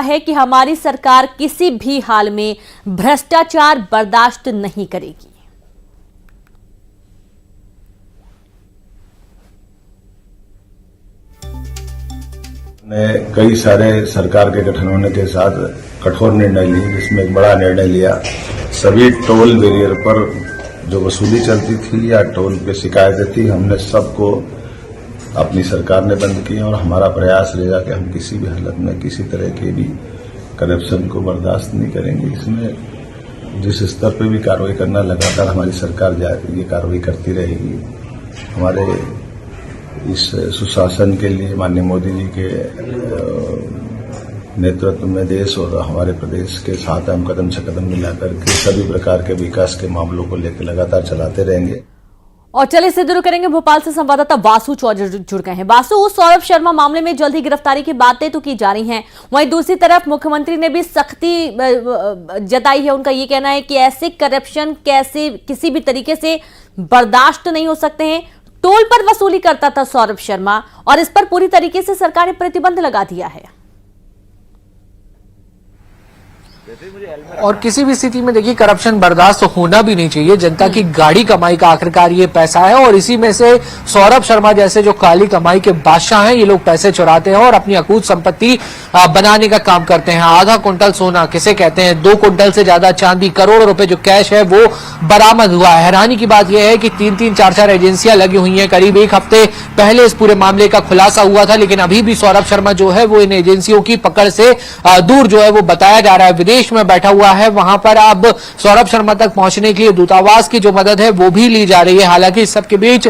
है कि हमारी सरकार किसी भी हाल में भ्रष्टाचार बर्दाश्त नहीं करेगी। ने कई सारे सरकार के गठन होने के साथ कठोर निर्णय लिए, जिसमें एक बड़ा निर्णय लिया, सभी टोल बैरियर पर जो वसूली चलती थी या टोल पे शिकायतें थी, हमने सबको अपनी सरकार ने बंद किया। और हमारा प्रयास रहेगा कि हम किसी भी हालत में किसी तरह के भी करप्शन को बर्दाश्त नहीं करेंगे। इसमें जिस स्तर पर भी कार्रवाई करना, लगातार हमारी सरकार ये कार्रवाई करती रहेगी। हमारे इस सुशासन के लिए माननीय मोदी जी के नेतृत्व में देश और हमारे प्रदेश के साथ हम कदम से कदम मिलाकर के सभी प्रकार के विकास के मामलों को लेकर लगातार चलाते रहेंगे। और चलिए इससे शुरू करेंगे, भोपाल से संवाददाता वासु चौधरी जुड़ गए हैं। वासु, सौरभ शर्मा मामले में जल्द ही गिरफ्तारी की बातें तो की जा रही हैं, वहीं दूसरी तरफ मुख्यमंत्री ने भी सख्ती जताई है। उनका ये कहना है कि ऐसे करप्शन कैसे किसी भी तरीके से बर्दाश्त नहीं हो सकते हैं। टोल पर वसूली करता था सौरभ शर्मा और इस पर पूरी तरीके से सरकार ने प्रतिबंध लगा दिया है। और किसी भी स्थिति में देखिए, करप्शन बर्दाश्त होना भी नहीं चाहिए। जनता की गाड़ी कमाई का आखिरकार ये पैसा है और इसी में से सौरभ शर्मा जैसे जो काली कमाई के बादशाह हैं, ये लोग पैसे चुराते हैं और अपनी अकूत संपत्ति बनाने का काम करते हैं। आधा कुंटल सोना किसे कहते हैं, 2 कुंटल से ज्यादा चांदी, करोड़ों रुपए जो कैश है वो बरामद हुआ है। हैरानी की बात यह है कि 3-3, 4-4 एजेंसियां लगी हुई हैं। करीब 1 हफ्ते पहले इस पूरे मामले का खुलासा हुआ था, लेकिन अभी भी सौरभ शर्मा जो है वो इन एजेंसियों की पकड़ से दूर जो है वो बताया जा रहा है। विदेश में बैठा हुआ है, वहां पर अब सौरभ शर्मा तक पहुंचने के लिए दूतावास की जो मदद है वो भी ली जा रही है। हालांकि इस सबके बीच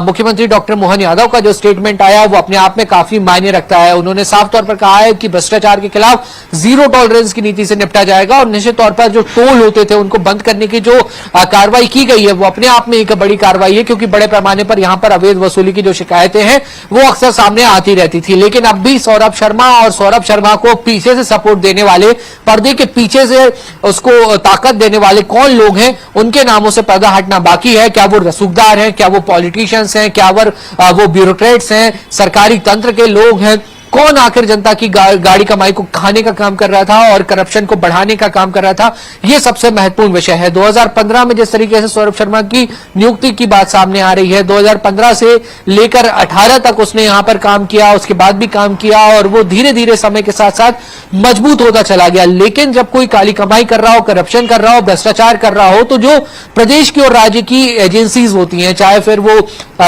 मुख्यमंत्री डॉक्टर मोहन यादव का जो स्टेटमेंट आया वो अपने आप में काफी मायने रखता है। उन्होंने साफ तौर पर कहा है कि भ्रष्टाचार के खिलाफ जीरो टॉलरेंस की नीति से निपटा जाएगा और निश्चित तौर पर जो टोल होते थे उनको बंद करने की जो कार्रवाई की गई है वो अपने आप में एक बड़ी कार्रवाई है, क्योंकि बड़े पैमाने पर यहां पर अवैध वसूली की जो शिकायतें हैं वो अक्सर सामने आती रहती थी। लेकिन अब भी सौरभ शर्मा और सौरभ शर्मा को पीछे से सपोर्ट देने वाले, पर्दे के पीछे से उसको ताकत देने वाले कौन लोग हैं, उनके नामों से पर्दा हटना बाकी है। क्या वो रसूखदार हैं, क्या वो पॉलिटिशियंस हैं, क्या वो ब्यूरोक्रेट्स हैं, सरकारी तंत्र के लोग हैं, कौन आखिर जनता की गाड़ी कमाई को खाने का काम कर रहा था और करप्शन को बढ़ाने का काम कर रहा था, यह सबसे महत्वपूर्ण विषय है। 2015 में जिस तरीके से सौरभ शर्मा की नियुक्ति की बात सामने आ रही है, 2015 से लेकर 18 तक उसने यहां पर काम किया, उसके बाद भी काम किया और वो धीरे धीरे समय के साथ साथ मजबूत होता चला गया। लेकिन जब कोई काली कमाई कर रहा हो, करप्शन कर रहा हो, भ्रष्टाचार कर रहा हो, तो जो प्रदेश की और राज्य की एजेंसीज होती हैं, चाहे फिर वो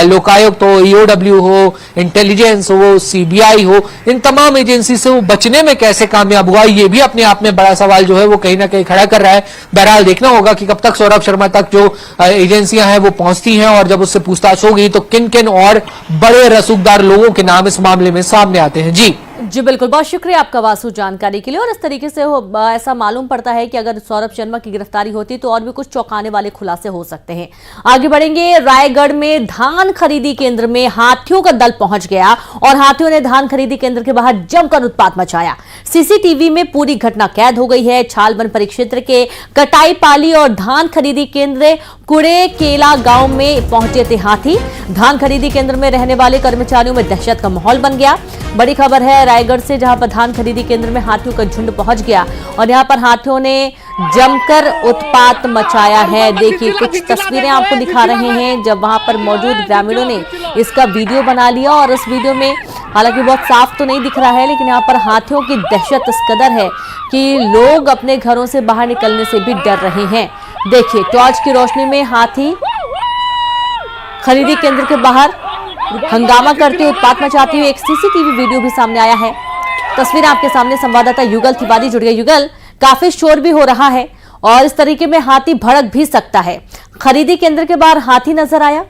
लोकायुक्त हो, ईओडब्ल्यू हो, इंटेलिजेंस हो, सीबीआई हो, इन तमाम एजेंसी से वो बचने में कैसे कामयाब हुआ, ये भी अपने आप में बड़ा सवाल जो है वो कहीं ना कहीं खड़ा कर रहा है। बहरहाल देखना होगा कि कब तक सौरभ शर्मा तक जो एजेंसियां हैं वो पहुंचती हैं और जब उससे पूछताछ होगी तो किन किन और बड़े रसूखदार लोगों के नाम इस मामले में सामने आते हैं। जी बिल्कुल, बहुत शुक्रिया आपका वासु जानकारी के लिए। और इस तरीके से ऐसा मालूम पड़ता है कि अगर सौरभ शर्मा की गिरफ्तारी होती तो और भी कुछ चौंकाने वाले खुलासे हो सकते हैं। आगे बढ़ेंगे, रायगढ़ में धान खरीदी केंद्र में हाथियों का दल पहुंच गया और हाथियों ने धान खरीदी केंद्र के बाहर जमकर उत्पात मचाया। सीसीटीवी में पूरी घटना कैद हो गई है। छालबन परिक्षेत्र के कटाईपाली और धान खरीदी केंद्र कुड़े केला गांव में पहुंचे थे हाथी। धान खरीदी केंद्र में रहने वाले कर्मचारियों में दहशत का माहौल बन गया। बड़ी खबर है रायगढ़ से, जहां पर धान खरीदी केंद्र में हाथियों का झुंड पहुंच गया और यहां पर हाथियों ने जमकर उत्पात मचाया है। देखिए, कुछ तस्वीरें आपको दिखा रहे हैं जब वहां पर मौजूद ग्रामीणों ने इसका वीडियो बना लिया और इस वीडियो में हालांकि बहुत साफ तो नहीं दिख रहा है, लेकिन यहाँ पर हाथियों की दहशत इस कदर है कि लोग अपने घरों से बाहर निकलने से भी डर रहे हैं। देखिए, टॉर्च की रोशनी में हाथी खरीदी केंद्र के बाहर हंगामा करते हुए उत्पात मचाते हुए एक सीसीटीवी वीडियो भी सामने आया है। तस्वीर आपके सामने संवाददाता युगल तिवारी जुड़ गए। युगल, काफी शोर भी हो रहा है और इस तरीके में हाथी भड़क भी सकता है। खरीदी केंद्र के बाहर हाथी नजर आया?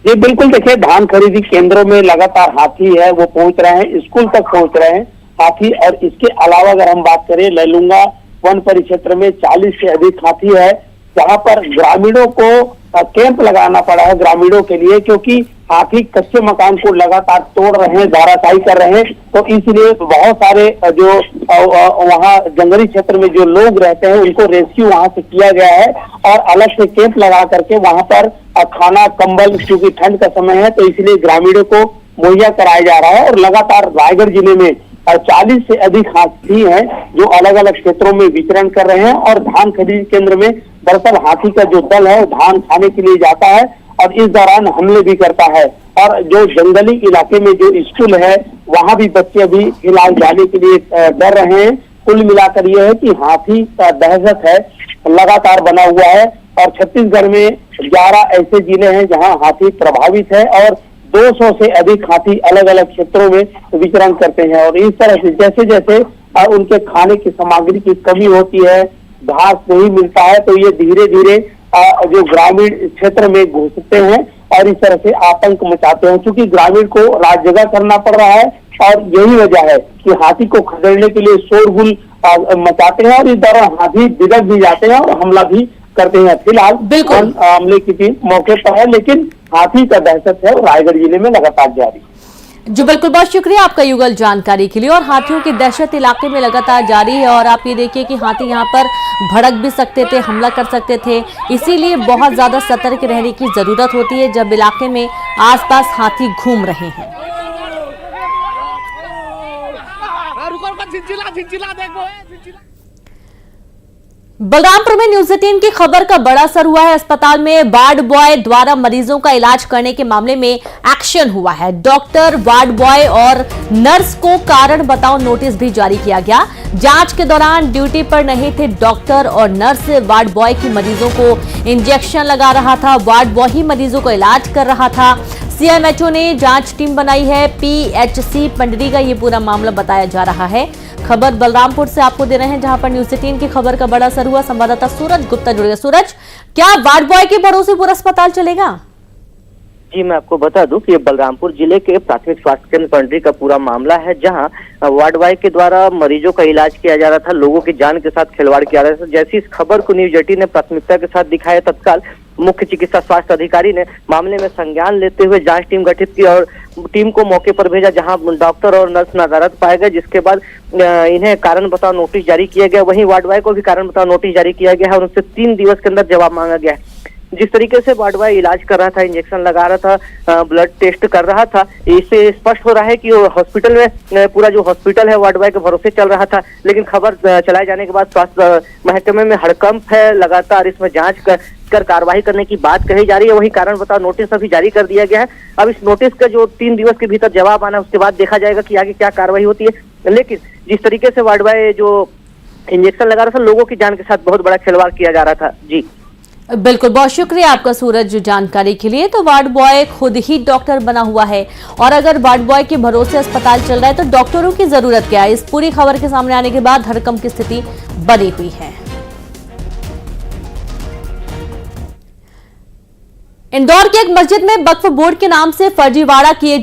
जी बिल्कुल, देखिए धान खरीदी केंद्रों में लगातार हाथी है वो पहुंच रहे हैं, स्कूल तक पहुंच रहे हैं हाथी। और इसके अलावा अगर हम बात करें, लैलूंगा वन परिक्षेत्र में 40 से अधिक हाथी है, जहां पर ग्रामीणों को कैंप लगाना पड़ा है ग्रामीणों के लिए, क्योंकि हाथी कच्चे मकान को लगातार तोड़ रहे हैं, धाराशायी कर रहे हैं। तो इसलिए बहुत सारे जो वहाँ जंगली क्षेत्र में जो लोग रहते हैं उनको रेस्क्यू वहां से किया गया है और अलग से कैंप लगा करके वहां पर खाना, कंबल, क्योंकि ठंड का समय है तो इसलिए ग्रामीणों को मुहैया कराया जा रहा है। और लगातार रायगढ़ जिले में 40 से अधिक हाथी हैं जो अलग अलग क्षेत्रों में विचरण कर रहे हैं। और धान खरीद केंद्र में दरअसल हाथी का जो दल है धान खाने के लिए जाता है और इस दौरान हमले भी करता है। और जो जंगली इलाके में जो स्कूल है वहां भी बच्चे अभी फिलहाल जाने के लिए डर रहे हैं। कुल मिलाकर यह है कि हाथी का दहशत है लगातार बना हुआ है। और छत्तीसगढ़ में 11 ऐसे जिले हैं जहां हाथी प्रभावित है और 200 से अधिक हाथी अलग अलग क्षेत्रों में विचरण करते हैं। और इस तरह से जैसे जैसे उनके खाने की सामग्री की कमी होती है, घास नहीं मिलता है, तो ये धीरे धीरे जो ग्रामीण क्षेत्र में घुसते हैं और इस तरह से आतंक मचाते हैं। क्योंकि ग्रामीण को रात जगह करना पड़ रहा है और यही वजह है कि हाथी को खदेड़ने के लिए शोरगुल मचाते हैं और इस दौरान हाथी बिलक भी जाते हैं और हमला भी करते हैं। फिलहाल बिल्कुल हमले की टीम मौके पर है, लेकिन हाथी का दहशत है रायगढ़ जिले में लगातार जारी। जी बिल्कुल, बहुत शुक्रिया आपका युगल जानकारी के लिए। और हाथियों की दहशत इलाके में लगातार जारी है और आप ये देखिए कि हाथी यहाँ पर भड़क भी सकते थे, हमला कर सकते थे, इसीलिए बहुत ज्यादा सतर्क रहने की जरूरत होती है जब इलाके में आसपास हाथी घूम रहे हैं। बलरामपुर में न्यूज 18 की खबर का बड़ा असर हुआ है। अस्पताल में वार्ड बॉय द्वारा मरीजों का इलाज करने के मामले में एक्शन हुआ है। डॉक्टर, वार्ड बॉय और नर्स को कारण बताओ नोटिस भी जारी किया गया। जांच के दौरान ड्यूटी पर नहीं थे डॉक्टर और नर्स। वार्ड बॉय की मरीजों को इंजेक्शन लगा रहा था, वार्ड बॉय ही मरीजों को इलाज कर रहा था। सीएमएचओ ने जांच टीम बनाई है। पीएचसी पंडरी का ये पूरा मामला बताया जा रहा है। खबर बलरामपुर से आपको दे रहे हैं जहां पर न्यूज 18 की खबर का बड़ा असर हुआ। संवाददाता सूरज गुप्ता जुड़ गए। सूरज, क्या वार्ड बॉय के भरोसे पूरा अस्पताल चलेगा? जी, मैं आपको बता दूं कि ये बलरामपुर जिले के प्राथमिक स्वास्थ्य केंद्र पंडरी का पूरा मामला है, जहां वार्ड बॉय के द्वारा मरीजों का इलाज किया जा रहा था, लोगों की जान के साथ खिलवाड़ किया जा रहा था। जैसे इस खबर को न्यूज 18 ने प्राथमिकता के साथ दिखाया, तत्काल मुख्य चिकित्सा स्वास्थ्य अधिकारी ने मामले में संज्ञान लेते हुए जांच टीम गठित की और टीम को मौके पर भेजा, जहां डॉक्टर और नर्स नदारत पाए गए, जिसके बाद इन्हें कारण बताओ नोटिस जारी किया गया। वहीं वार्ड बॉय को भी कारण बताओ नोटिस जारी किया गया है और उनसे 3 दिवस के अंदर जवाब मांगा गया है। जिस तरीके से वार्ड बॉय इलाज कर रहा था, इंजेक्शन लगा रहा था, ब्लड टेस्ट कर रहा था, इससे स्पष्ट हो रहा है कि हॉस्पिटल में पूरा जो हॉस्पिटल है वार्ड बॉय के भरोसे चल रहा था। लेकिन खबर चलाए जाने के बाद स्वास्थ्य महकमे में हड़कंप है, लगातार इसमें जांच कर कार्रवाई करने की बात कही जा रही है। वही कारण बताओ नोटिस अभी जारी कर दिया गया है। अब इस नोटिस का जो 3 दिवस के भीतर जवाब आना, उसके बाद देखा जाएगा कि आगे क्या कार्रवाई होती है। लेकिन जिस तरीके से वार्ड बॉय जो इंजेक्शन लगा रहा था, लोगों की जान के साथ बहुत बड़ा खिलवाड़ किया जा रहा था। जी बिल्कुल, बहुत शुक्रिया आपका सूरज जानकारी के लिए। तो वार्ड बॉय खुद ही डॉक्टर बना हुआ है और अगर वार्ड बॉय के भरोसे अस्पताल चल रहा है तो डॉक्टरों की जरूरत क्या है? इस पूरी खबर के सामने आने के बाद हड़कंप की स्थिति बनी हुई है। इंदौर की एक मस्जिद में वक्फ बोर्ड के नाम से फर्जीवाड़ा किए